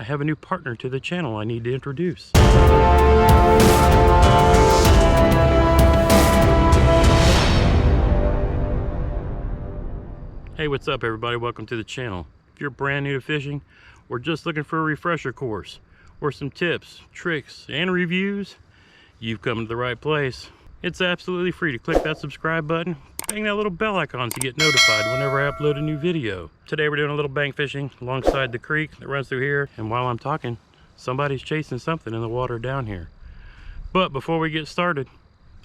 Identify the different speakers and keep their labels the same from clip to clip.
Speaker 1: I have a new partner to the channel I need to introduce. Hey, what's up everybody? Welcome to the channel. If you're brand new to fishing or just looking for a refresher course or some tips, tricks, and reviews, you've come to the right place. It's absolutely free to click that subscribe button, bang that little bell icon to get notified whenever I upload a new video. Today we're doing a little bank fishing alongside the creek that runs through here, and while I'm talking, somebody's chasing something in the water down here. But before we get started,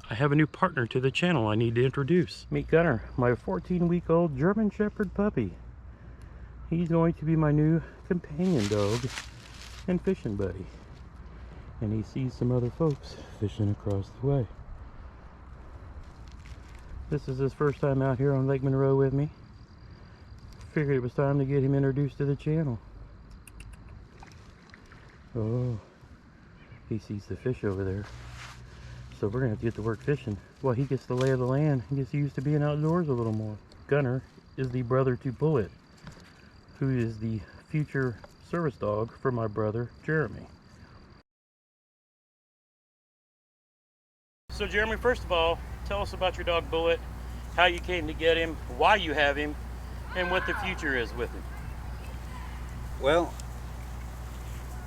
Speaker 1: I have a new partner to the channel I need to introduce. Meet Gunner, my 14-week-old German Shepherd puppy. He's going to be my new companion dog and fishing buddy. And he sees some other folks fishing across the way. This is his first time out here on Lake Monroe with me. Figured it was time to get him introduced to the channel. Oh, he sees the fish over there. So we're gonna have to get to work fishing. Well, he gets the lay of the land. He gets used to being outdoors a little more. Gunner is the brother to Bullet, who is the future service dog for my brother, Jeremy. So Jeremy, first of all, tell us about your dog Bullet, how you came to get him, why you have him, and what the future is with him.
Speaker 2: Well,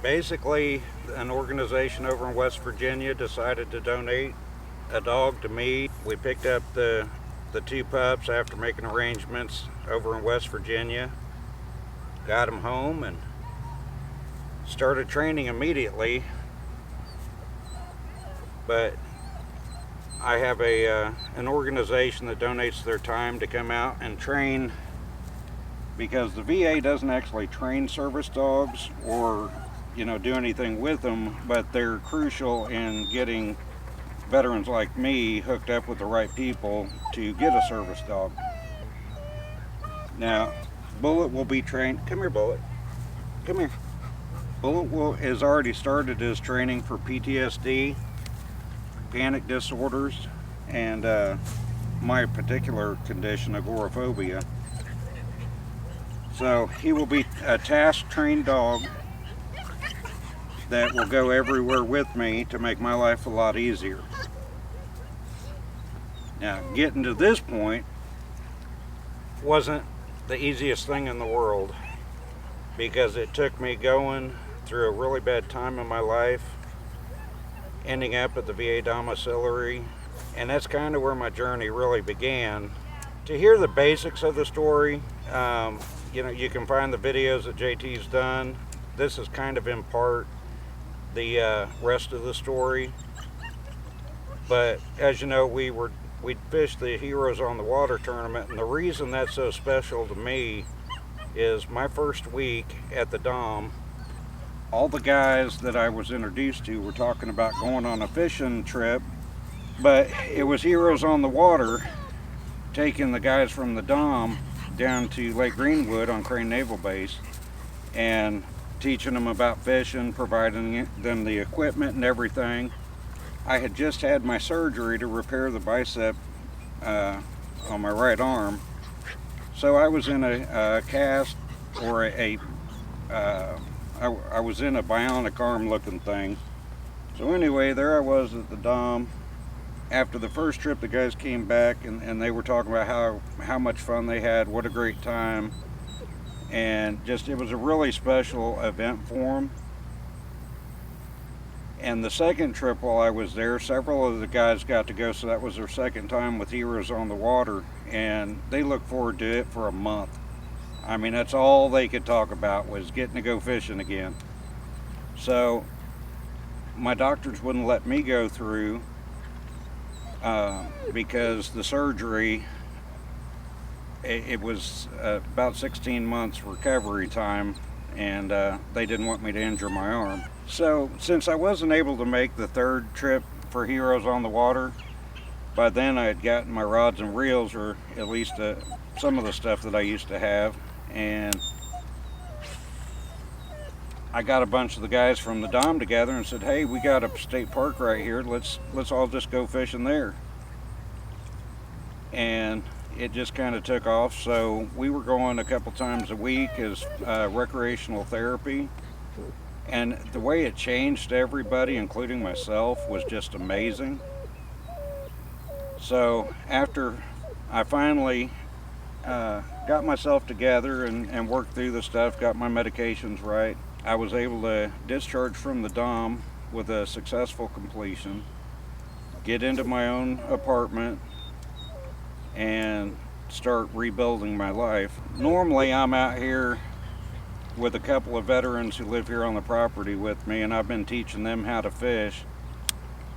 Speaker 2: basically an organization over in West Virginia decided to donate a dog to me. We picked up the two pups after making arrangements over in West Virginia, got them home and started training immediately. But I have an organization that donates their time to come out and train, because the VA doesn't actually train service dogs or do anything with them, but they're crucial in getting veterans like me hooked up with the right people to get a service dog. Now, Bullet will be trained. Come here, Bullet. Come here. Bullet has already started his training for PTSD, panic disorders, and my particular condition, agoraphobia. So he will be a task-trained dog that will go everywhere with me to make my life a lot easier. Now, getting to this point wasn't the easiest thing in the world, because it took me going through a really bad time in my life, ending up at the VA domiciliary, and that's kind of where my journey really began. To hear the basics of the story, you can find the videos that JT's done. This is kind of in part the rest of the story. But as you know, we'd fished the Heroes on the Water tournament, and the reason that's so special to me is my first week at the Dom, all the guys that I was introduced to were talking about going on a fishing trip, but it was Heroes on the Water taking the guys from the Dom down to Lake Greenwood on Crane Naval Base and teaching them about fishing, providing them the equipment and everything. I had just had my surgery to repair the bicep on my right arm, so I was in a cast, or I was in a bionic arm looking thing. So anyway, there I was at the Dom. After the first trip, the guys came back and they were talking about how much fun they had, what a great time, and just it was a really special event for them. And the second trip while I was there, several of the guys got to go, so that was their second time with Heroes on the Water, and they looked forward to it for a month. I mean, that's all they could talk about, was getting to go fishing again. So my doctors wouldn't let me go through because the surgery, it was about 16 months recovery time, and they didn't want me to injure my arm. So since I wasn't able to make the third trip for Heroes on the Water, by then I had gotten my rods and reels, or at least some of the stuff that I used to have, and I got a bunch of the guys from the Dom together and said, hey, we got a state park right here, let's all just go fishing there. And it just kind of took off. So we were going a couple times a week as recreational therapy. And the way it changed everybody, including myself, was just amazing. So after I finally got myself together and worked through the stuff, got my medications right, I was able to discharge from the DOM with a successful completion, get into my own apartment, and start rebuilding my life. Normally I'm out here with a couple of veterans who live here on the property with me, and I've been teaching them how to fish.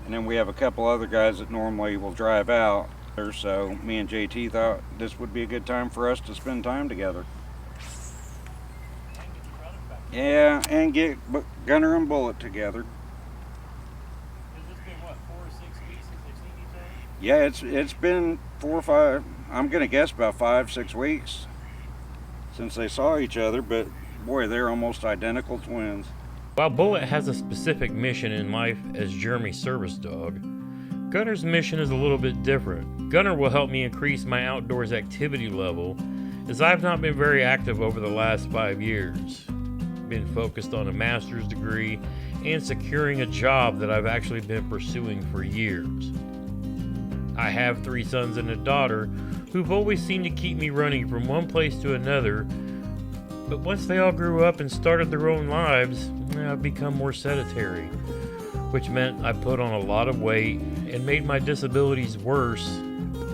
Speaker 2: And then we have a couple other guys that normally will drive out. So me and JT thought this would be a good time for us to spend time together. Yeah, and get Gunner and Bullet together.
Speaker 1: Has this been what, 4 or 6 weeks since they've seen each other?
Speaker 2: Yeah, it's been 4 or 5. I'm gonna guess about 5-6 weeks since they saw each other. But boy, they're almost identical twins.
Speaker 1: While Bullet has a specific mission in life as Jeremy's service dog, Gunner's mission is a little bit different. Gunner will help me increase my outdoors activity level, as I've not been very active over the last 5 years. Been focused on a master's degree and securing a job that I've actually been pursuing for years. I have 3 sons and a daughter who've always seemed to keep me running from one place to another, but once they all grew up and started their own lives, I've become more sedentary, which meant I put on a lot of weight and made my disabilities worse,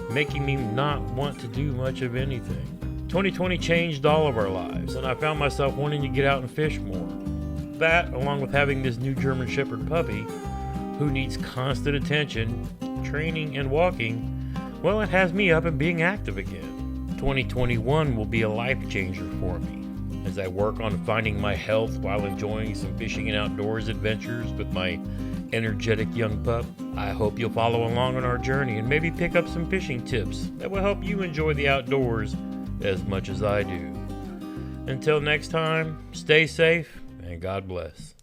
Speaker 1: making me not want to do much of anything. 2020 changed all of our lives, and I found myself wanting to get out and fish more. That, along with having this new German Shepherd puppy, who needs constant attention, training, and walking, well, it has me up and being active again. 2021 will be a life changer for me, as I work on finding my health while enjoying some fishing and outdoors adventures with my energetic young pup. I hope you'll follow along on our journey and maybe pick up some fishing tips that will help you enjoy the outdoors as much as I do. Until next time, stay safe and God bless.